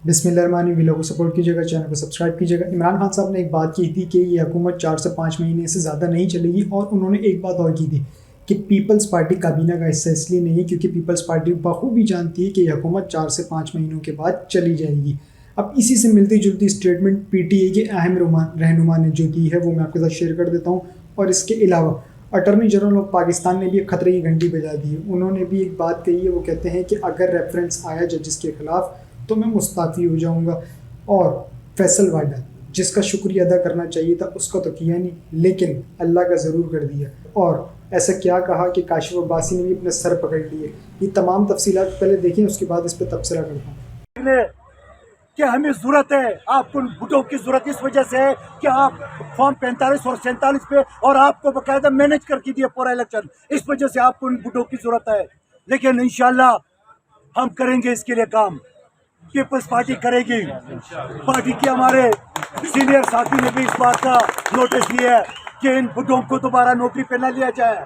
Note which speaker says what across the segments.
Speaker 1: बिस्मिल्लाहिर्रहमानिर्रहीम को सपोर्ट कीजिएगा, चैनल को सब्सक्राइब कीजिएगा। इमरान खान साहब ने एक बात की थी कि ये हुकूमत 4 से 5 महीने से ज़्यादा नहीं चलेगी, और उन्होंने एक बात और की थी कि पीपल्स पार्टी काबीना का हिस्सा इसलिए नहीं है क्योंकि पीपल्स पार्टी बखूबी जानती है कि यह हुकूमत 4 से 5 महीनों के बाद चली जाएगी। अब इसी से मिलती जुलती स्टेटमेंट पीटीआई के अहम रहनुमा ने जो दी है वो मैं आपके साथ शेयर कर देता हूँ। और इसके अलावा अटॉर्नी जनरल ऑफ पाकिस्तान ने भी एक खतरे की घंटी बजा दी है। उन्होंने भी एक बात कही है, वो कहते हैं कि अगर रेफरेंस आया जजिस के ख़िलाफ़ तो मैं मुस्ताफ़ी हो जाऊंगा। और फैसल वाडा जिसका शुक्रिया अदा करना चाहिए था उसका तो किया नहीं, लेकिन अल्लाह का ज़रूर कर दिया। और ऐसा क्या कहा कि काशिफ अब्बासी ने भी अपने सर पकड़ लिए। ये तमाम तफसीलात पहले देखें, उसके बाद इस पर तबसरा करता हूँ।
Speaker 2: कि हमें ज़रूरत है, आपको वोटों की ज़रूरत इस वजह से है कि आप फॉर्म 45 और 47 पे और आपको बाकायदा मैनेज करके दिया पूरा इलेक्शन, इस वजह से आपको उन वोटों की ज़रूरत है। लेकिन इंशाल्लाह हम करेंगे इसके लिए काम, पीपल्स पार्टी करेगी। पार्टी के हमारे सीनियर साथी ने भी इस बात का नोटिस लिया है कि इन वोटों को दोबारा नौकरी पर न लिया जाए।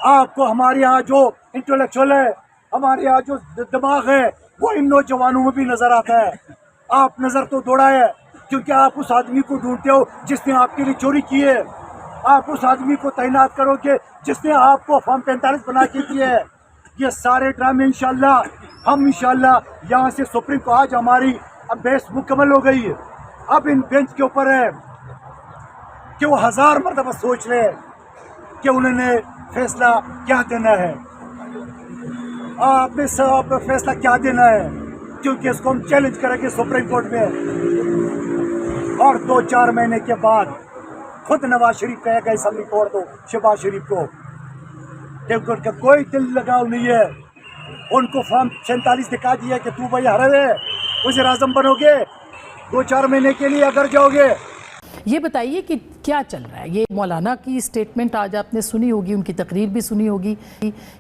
Speaker 2: आपको हमारे यहाँ जो इंटेलेक्चुअल है, हमारे यहाँ जो दिमाग है, वो इन नौजवानों में भी नजर आता है। आप नजर तो दौड़ा है क्योंकि आप उस आदमी को ढूंढते हो जिसने आपके लिए चोरी की है। आप उस आदमी को तैनात करोगे जिसने आपको फॉर्म 45 बना के दिए है। ये सारे ड्रामे हम इंशाल्लाह यहाँ से सुप्रीम को आज हमारी अब बहस मुकम्मल हो गई है। अब इन बेंच के ऊपर है कि वो 1000 मरतबा सोच रहे हैं कि उन्होंने फैसला क्या देना है। आपने सब फैसला क्या देना है, क्योंकि इसको हम चैलेंज करेंगे सुप्रीम कोर्ट में। और 2-4 महीने के बाद खुद नवाज शरीफ कहेगा असम्बली तोड़ दो शहबाज शरीफ को, क्योंकि उनका कोई दिल लगाव नहीं है। उनको फॉर्म 47 दिखा दिया कि तू भाई हरे हुए वज़ीर आज़म बनोगे 2-4 महीने के लिए अगर जाओगे।
Speaker 3: ये बताइए कि क्या चल रहा है। ये मौलाना की स्टेटमेंट आज आपने सुनी होगी, उनकी तकरीर भी सुनी होगी।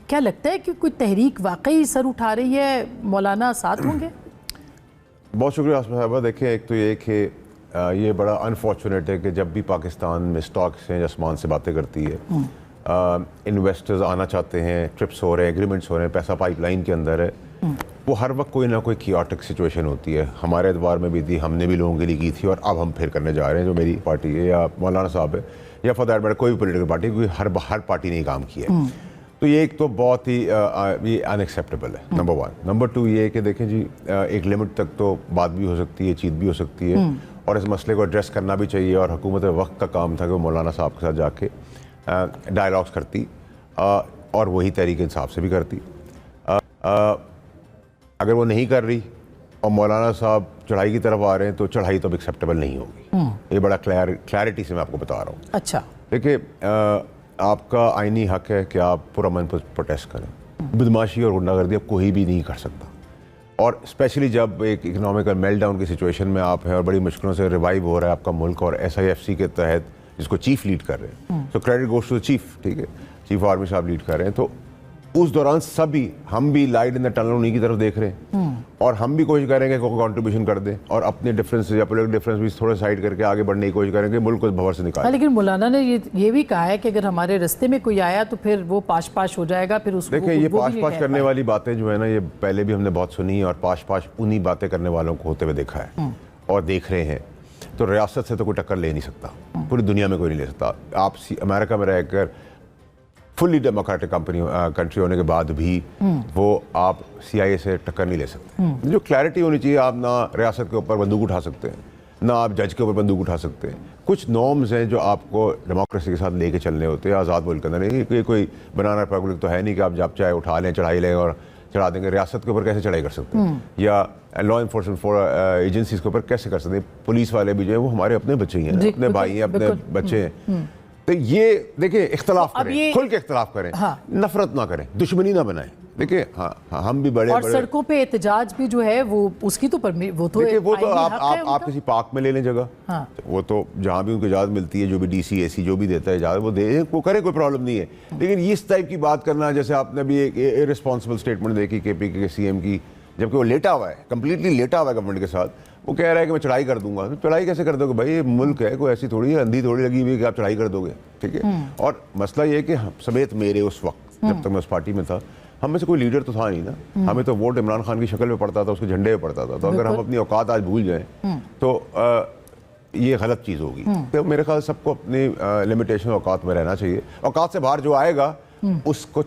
Speaker 3: क्या लगता है कि कोई तहरीक वाकई सर उठा रही है, मौलाना साथ होंगे?
Speaker 4: बहुत शुक्रिया आसमा साहबा। देखिए, एक तो ये कि ये बड़ा अनफॉर्चुनेट है कि जब भी पाकिस्तान में स्टॉक एक्सचेंज आसमान से बातें करती है, इन्वेस्टर्स आना चाहते हैं, ट्रिप्स हो रहे हैं, एग्रीमेंट्स हो रहे हैं, पैसा पाइपलाइन के अंदर है, वो हर वक्त कोई ना कोई कियोटिक सिचुएशन होती है। हमारे एतबार में भी थी, हमने भी लोगों के लिए की थी और अब हम फिर करने जा रहे हैं। जो मेरी पार्टी है या मौलाना साहब है या फॉर दैट मैटर कोई भी पोलिटिकल पार्टी, क्योंकि हर पार्टी ने काम किया है। तो ये एक तो बहुत ही ये अनएक्सेप्टेबल है, नंबर 1। नंबर 2 ये है कि देखें जी, एक लिमिट तक तो बात भी हो सकती है, चीज़ भी हो सकती है, और इस मसले को एड्रेस करना भी चाहिए। और हुकूमत वक्त का काम था कि वो मौलाना साहब के साथ जाके डायलॉग्स करती और वही तहरीक इंसाफ से भी करती। अगर वो नहीं कर रही और मौलाना साहब चढ़ाई की तरफ आ रहे हैं तो चढ़ाई तो अब एक्सेप्टेबल नहीं होगी। ये बड़ा क्लैरिटी से मैं आपको बता रहा हूँ।
Speaker 3: अच्छा,
Speaker 4: देखिए, आपका आईनी हक है कि आप पुरअमन प्रोटेस्ट करें। बदमाशी और गुंडागर्दी अब कोई भी नहीं कर सकता, और स्पेशली जब एक इकोनॉमिकल मेल्टडाउन की सिचुएशन में आप हैं और बड़ी मुश्किलों से रिवाइव हो रहा है आपका मुल्क, और SIFC के तहत जिसको चीफ लीड कर रहे हैं, तो credit goes to the chief, ठीक है, चीफ आर्मी साहब लीड कर रहे हैं। तो उस दौरान सभी, हम भी लाइट इन द टनल उन्हीं की तरफ देख रहे हैं, और हम भी कोशिश करेंगे कोई कंट्रीब्यूशन कर दें और अपने डिफरेंस या पोलिटिकल डिफरेंस भी थोड़े साइड करके आगे बढ़ने की कोशिश करेंगे, मुल्क को भंवर से निकालें।
Speaker 3: लेकिन मौलाना ने ये भी कहा है कि अगर हमारे रास्ते में कोई आया तो फिर वो पाश हो जाएगा। फिर उसको
Speaker 4: देखिए, ये पाश करने वाली बातें जो है ना, ये पहले भी हमने बहुत सुनी है, और पाश उन्हीं बातें करने वालों को होते हुए देखा है और देख रहे हैं। तो रियासत से तो कोई टक्कर ले नहीं सकता, पूरी दुनिया में कोई नहीं ले सकता। आप अमेरिका में रहकर फुल्ली डेमोक्रेटिक कंट्री होने के बाद भी वो आप CIA से टक्कर नहीं ले सकते। जो क्लैरिटी होनी चाहिए, आप ना रियासत के ऊपर बंदूक उठा सकते हैं, ना आप जज के ऊपर बंदूक उठा सकते हैं। कुछ नॉर्म्स हैं जो आपको डेमोक्रेसी के साथ लेके चलने होते हैं, आज़ाद मुल्क के अंदर। कोई बनाना रिपब्लिक तो है नहीं कि आप जब चाहे उठा लें, चढ़ाई लें और चढ़ा देंगे। रियासत के ऊपर कैसे चढ़ाई कर सकते हैं, या लॉ इन्फोर्समेंट एजेंसीज के ऊपर कैसे कर सकते हैं। पुलिस वाले भी जो है वो हमारे अपने बच्चे ही हैं, अपने भाई हैं, अपने बच्चे हैं। तो ये देखिए, इख्तलाफ करें, खुल के इख्तलाफ करें, नफरत ना करें, दुश्मनी ना बनाएं। देखिए, हाँ, हम भी बड़े
Speaker 3: और सड़कों पे एहतजाज भी जो है वो उसकी तो वो तो
Speaker 4: आप किसी पार्क में ले लें जगह, वो तो जहाँ भी उनको इजाज़त मिलती है, जो भी DC AC जो भी देता है इजाज़त, वो दे, वो करे, कोई प्रॉब्लम नहीं है। लेकिन इस टाइप की बात करना, जैसे आपने भी एक इररिस्पॉन्सिबल स्टेटमेंट देखी KPK के CM की, जबकि वो लेटा हुआ है, कंप्लीटली लेटा हुआ है गवर्नमेंट के साथ, वो कह रहा है कि मैं चढ़ाई कर दूंगा। तो चढ़ाई कैसे कर दोगे भाई, ये मुल्क है, कोई ऐसी थोड़ी है, अंधी थोड़ी लगी हुई है कि आप चढ़ाई कर दोगे, ठीक है। और मसला ये है कि समेत मेरे उस वक्त जब तक मैं उस पार्टी में था, हम में से कोई लीडर तो था नहीं ना, हमें तो वोट इमरान खान की शक्ल में पड़ता था, उसके झंडे पे पड़ता था। तो अगर हम अपनी औकात आज भूल जाएं तो ये गलत चीज़ होगी। तो मेरे ख्याल सबको अपनी लिमिटेशन औकात में रहना चाहिए। औकात से बाहर जो आएगा उसको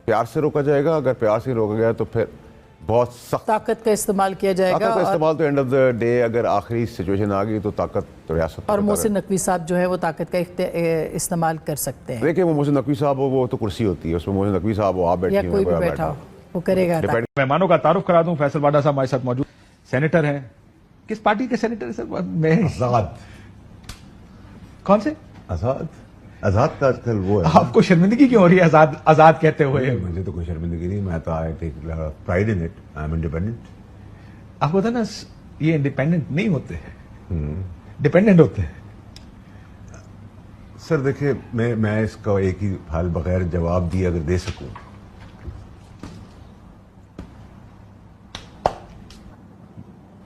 Speaker 4: प्यार से रोका जाएगा, अगर प्यार से रोका गया तो फिर बहुत सख्त
Speaker 3: ताकत का इस्तेमाल किया जाएगा।
Speaker 4: ताकत का इस्तेमाल तो एंड ऑफ द डे अगर आखिरी सिचुएशन आ गई तो ताकत तो रियासत
Speaker 3: और मोहसिन नकवी साहब जो है वो ताकत का इस्तेमाल कर सकते हैं।
Speaker 4: देखिए वो मोहसिन नकवी साहब हो, वो तो कुर्सी होती है, उसमें मोहसिन नकवी साहब हो, आप बैठे
Speaker 3: या कोई भी बैठा हो वो करेगा।
Speaker 5: मेहमानों का तारुफ करा दूं, फैसल वाडा साहब हमारे साथ मौजूद, सेनेटर हैं। किस पार्टी के सेनेटर है सर? मैं
Speaker 6: आजाद।
Speaker 5: कौन से?
Speaker 6: आजाद। आजाद का आजकल वो है।
Speaker 5: आपको शर्मिंदगी क्यों हो रही है आजाद आजाद कहते हुए?
Speaker 6: मुझे तो कोई शर्मिंदगी नहीं, मैं तो I take pride in it, I am independent.
Speaker 5: आपको पता ना ये इंडिपेंडेंट नहीं होते हैं, डिपेंडेंट होते हैं।
Speaker 6: सर देखिए, मैं इसका एक ही हाल बगैर जवाब दिए अगर दे सकूं,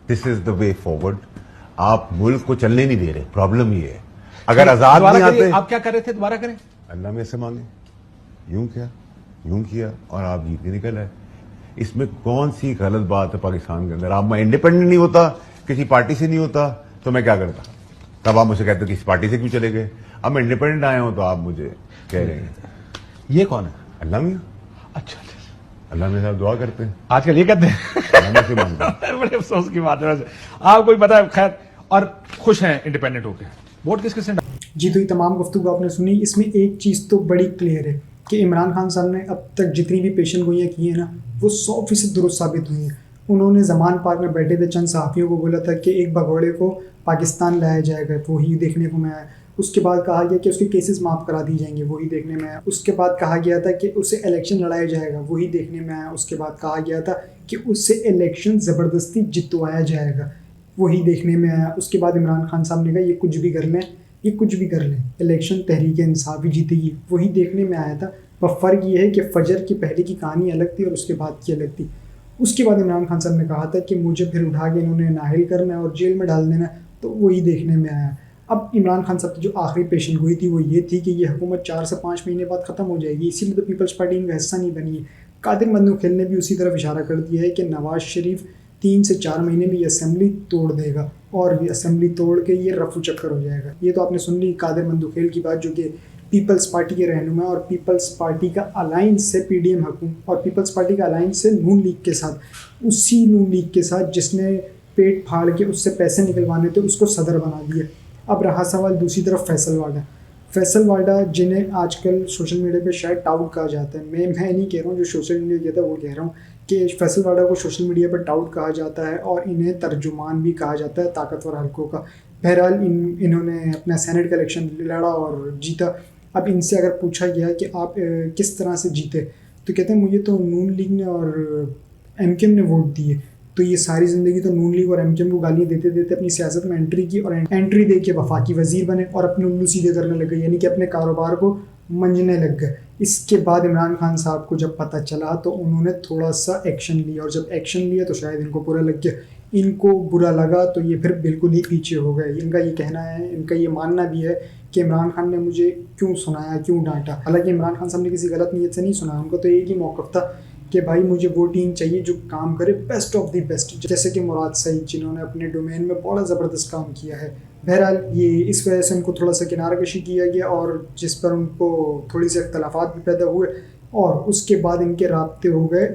Speaker 6: this is the way forward. आप मुल्क को चलने नहीं दे रहे, प्रॉब्लम ये है। अगर आजाद नहीं आते,
Speaker 5: आप क्या कर रहे थे? दोबारा करें।
Speaker 6: अल्लाह में से मांगे, यूं किया और आप जीत के निकल आए। इसमें कौन सी गलत बात है पाकिस्तान के अंदर? आप मैं इंडिपेंडेंट नहीं होता, किसी पार्टी से नहीं होता तो मैं क्या करता? तब आप मुझे कहते हो किसी पार्टी से क्यों चले गए? अब मैं इंडिपेंडेंट आया हूं तो आप मुझे कह रहे हैं।
Speaker 5: ये कौन है?
Speaker 6: अल्लाह मियां।
Speaker 5: अच्छा,
Speaker 6: अल्लाह में साहब दुआ करते हैं,
Speaker 5: आजकल ये कहते हैं।
Speaker 6: अल्लाह में से मांगते हैं।
Speaker 5: बड़े अफसोस की बात है। आपको भी पता है, खैर, और खुश हैं इंडिपेंडेंट होकर। वोट किस किसने?
Speaker 1: जी, तो ये तमाम गुफ्तगू आपने सुनी। इसमें एक चीज़ तो बड़ी क्लियर है कि इमरान खान साहब ने अब तक जितनी भी पेशन गोइयाँ की हैं ना, वो 100% दुरुस्त साबित हुई हैं। उन्होंने ज़मान पार्क में बैठे थे, चंद सहाफ़ियों को बोला था कि एक भगोड़े को पाकिस्तान लाया जाएगा, वही देखने को मैं आया। उसके बाद कहा गया कि उसके केसेस माफ़ करा दिए जाएंगे, वही देखने में आया। उसके बाद कहा गया था कि उससे इलेक्शन लड़ाया जाएगा, वही देखने में आया। उसके बाद कहा गया था कि उससे इलेक्शन ज़बरदस्ती जितवाया जाएगा, वही देखने में आया। उसके बाद इमरान खान साहब ने कहा ये कुछ भी कर लें, ये कुछ भी कर लें, इलेक्शन तहरीक इंसाफ ही जीतेगी, वही देखने में आया था। पर फ़र्क ये है कि फजर की पहले की कहानी अलग थी और उसके बाद की अलग थी। उसके बाद इमरान खान साहब ने कहा था कि मुझे फिर उठा के इन्होंने नाहिल करना है और जेल में डाल देना है, तो वही देखने में आया। अब इमरान खान साहब की जो आखिरी पेशन गोई थी वो ये थी कि ये हुकूमत 4 से 5 महीने बाद ख़त्म हो जाएगी, इसीलिए तो पीपल्स पार्टी इनका हिस्सा नहीं बनी है। कादिर मंदूखेल ने भी उसी तरफ इशारा कर दिया है कि नवाज शरीफ 3 से 4 महीने में ये असेंबली तोड़ देगा और ये असेंबली तोड़ के ये रफू चक्कर हो जाएगा। ये तो आपने सुन ली कादिर मंदूखेल की बात, जो कि पीपल्स पार्टी के रहनुमा और पीपल्स पार्टी का अलाइंस है पीडीएम हुकूमत और पीपल्स पार्टी का अलाइंस है नून लीग के साथ। उसी नून लीग के साथ जिसने पेट फाड़ के उससे पैसे निकलवाने थे उसको सदर बना दिया। अब रहा सवाल दूसरी तरफ फैसल वाडा जिन्हें आजकल सोशल मीडिया पे शायद टाउट कहा जाता है। मैं नहीं कह रहा हूँ, जो सोशल मीडिया कहता है वो कह रहा हूँ कि फैसल वाडा को सोशल मीडिया पर टाउट कहा जाता है और इन्हें तर्जुमान भी कहा जाता है ताकतवर हलकों का। बहरहाल इन्होंने अपना सेनेट का इलेक्शन लड़ा और जीता। अब इनसे अगर पूछा गया कि आप किस तरह से जीते, तो कहते हैं मुझे तो नून लीग ने और एमकेएम ने वोट दिए। तो ये सारी ज़िंदगी तो नून लीग और एमकेएम को गालियाँ देते देते अपनी सियासत में एंट्री की और एंट्री दे के वफाकी वज़ीर बने और अपने उल्लू सीधे करने लग गए, यानी कि अपने कारोबार को मंजने लग गए। इसके बाद इमरान खान साहब को जब पता चला तो उन्होंने थोड़ा सा एक्शन लिया और जब एक्शन लिया तो शायद इनको बुरा लग गया। इनको बुरा लगा तो ये फिर बिल्कुल ही पीछे हो गए। इनका ये कहना है, इनका ये मानना भी है कि इमरान खान ने मुझे क्यों सुनाया, क्यों डांटा। हालांकि इमरान खान साहब ने किसी गलत नीयत से नहीं सुना, उनको तो एक ही मौक़िफ़ था कि भाई मुझे वो टीम चाहिए जो काम करे बेस्ट ऑफ द बेस्ट, जैसे कि मुराद सईद जिन्होंने अपने डोमेन में बड़ा ज़बरदस्त काम किया है। बहरहाल ये इस वजह से उनको थोड़ा सा किनारा कशी किया गया और जिस पर उनको थोड़ी सी अख्तलाफात भी पैदा हुए और उसके बाद इनके राब्ते हो गए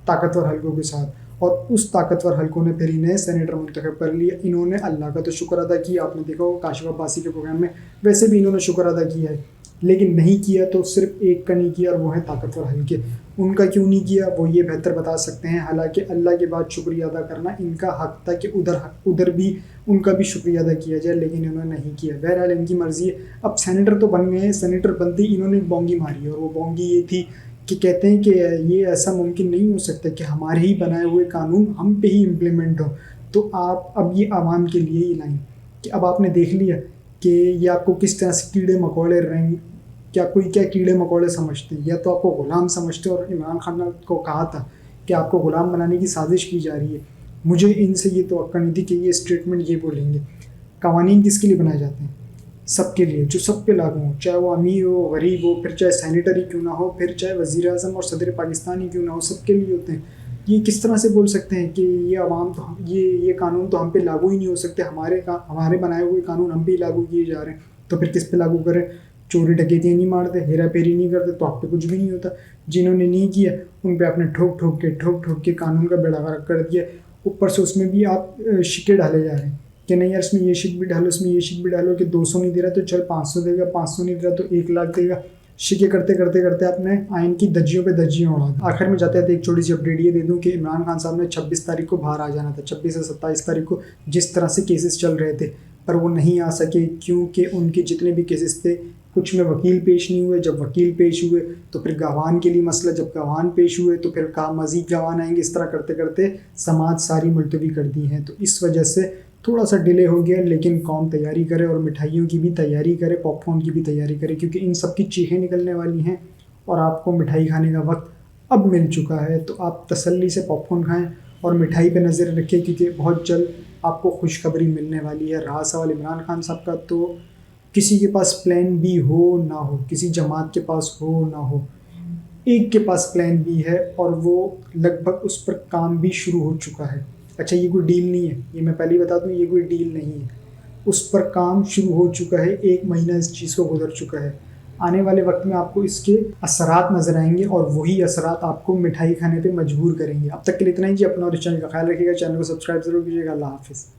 Speaker 1: ताकतवर हलकों के साथ और उस ताकतवर हलकों ने फिर इन्हें सेनेटर मुंतखब कर लिया। इन्होंने अल्लाह का तो शुक्र अदा किया, आपने देखा होगा काशिफ अब्बासी के प्रोग्राम में, वैसे भी इन्होंने शुक्र अदा किया है, लेकिन नहीं किया तो सिर्फ एक का नहीं किया और वो है ताकतवर हलके। उनका क्यों नहीं किया वो ये बेहतर बता सकते हैं। हालांकि अल्लाह के बाद शुक्रिया अदा करना इनका हक था कि उधर भी उनका भी शुक्रिया अदा किया जाए, लेकिन इन्होंने नहीं किया। बहरहाल इनकी मर्ज़ी है। अब सेनेटर तो बन गए हैं, सेनेटर बनते ही इन्होंने एक बोंगी मारी और वो बोंगी ये थी कि कहते हैं कि ये ऐसा मुमकिन नहीं हो सकता कि हमारे ही बनाए हुए कानून हम पे ही इम्प्लीमेंट हो। तो आप अब ये आवाम के लिए ही लाएँ कि अब आपने देख लिया कि ये आपको किस तरह से कीड़े मकोड़े रहेंगे, क्या कीड़े मकोड़े समझते हैं, या तो आपको ग़ुलाम समझते हैं। और इमरान खान को कहा था कि आपको ग़ुलाम बनाने की साजिश की जा रही है। मुझे इनसे ये तवक्को नहीं थी कि ये स्टेटमेंट ये बोलेंगे। कवानीन किसके लिए बनाए जाते हैं? सबके लिए, जो सब पे लागू हो, चाहे वो अमीर हो, गरीब हो, फिर चाहे सैनिटरी क्यों ना हो, फिर चाहे वज़ीर आज़म और सदर पाकिस्तान ही क्यों ना हो, सबके लिए होते हैं। ये किस तरह से बोल सकते हैं कि ये अवाम तो ये कानून तो हम पे लागू ही नहीं हो सकते, हमारे बनाए हुए कानून हम पे ही लागू किए जा रहे हैं, तो फिर किस पे लागू करें? चोरी डकैतियाँ नहीं मारते, हेरा फेरी नहीं करते, तो आप पे कुछ भी नहीं होता। जिन्होंने नहीं किया उन पे आपने ठोक ठोक के कानून का बेड़ा गर्क कर दिया। ऊपर से उसमें भी आप शिक्के डाले जा रहे हैं कि नहीं यार इसमें ये शिक भी डालो, इसमें ये शिक भी डालो, कि 200 नहीं दे रहा तो चल 500 देगा, 500 नहीं दे रहा तो 1 लाख देगा। शिके करते करते आपने आइन की धज्जियों पे धज्जियाँ उड़ा दी। आखिर में जाते जाते एक छोटी सी अपडेट ये दे दूँ कि इमरान खान साहब ने 26 तारीख को बाहर आ जाना था, 26 से 27 तारीख को जिस तरह से केसेस चल रहे थे, पर वो नहीं आ सके क्योंकि उनके जितने भी केसेस थे कुछ में वकील पेश नहीं हुए। जब वकील पेश हुए तो फिर गवाहान के लिए मसला, जब गवाहान पेश हुए तो फिर कहा मज़ीद गवाहान आएंगे। इस तरह करते करते समाज सारी मुलतवी कर दी हैं। तो इस वजह से थोड़ा सा डिले हो गया, लेकिन कौन तैयारी करे और मिठाइयों की भी तैयारी करे, पॉपकॉर्न की भी तैयारी करे, क्योंकि इन सब की चीखें निकलने वाली हैं और आपको मिठाई खाने का वक्त अब मिल चुका है। तो आप तसल्ली से पॉपकॉर्न खाएँ और मिठाई पे नज़र रखें, क्योंकि बहुत जल्द आपको खुशखबरी मिलने वाली है। रहा सवाल इमरान खान साहब का, तो किसी के पास प्लान बी हो ना हो, किसी जमात के पास हो ना हो, एक के पास प्लान बी है और वो लगभग उस पर काम भी शुरू हो चुका है। अच्छा, ये कोई डील नहीं है, ये मैं पहले ही बता दूँ, ये कोई डील नहीं है। उस पर काम शुरू हो चुका है, 1 महीना इस चीज़ को गुजर चुका है। आने वाले वक्त में आपको इसके असरात नज़र आएंगे और वही असरात आपको मिठाई खाने पे मजबूर करेंगे। अब तक के लिए इतना ही जी। अपना और इस चैनल का ख्याल रखिएगा, चैनल को सब्सक्राइब जरूर कीजिएगा। अल्लाह हाफिज़।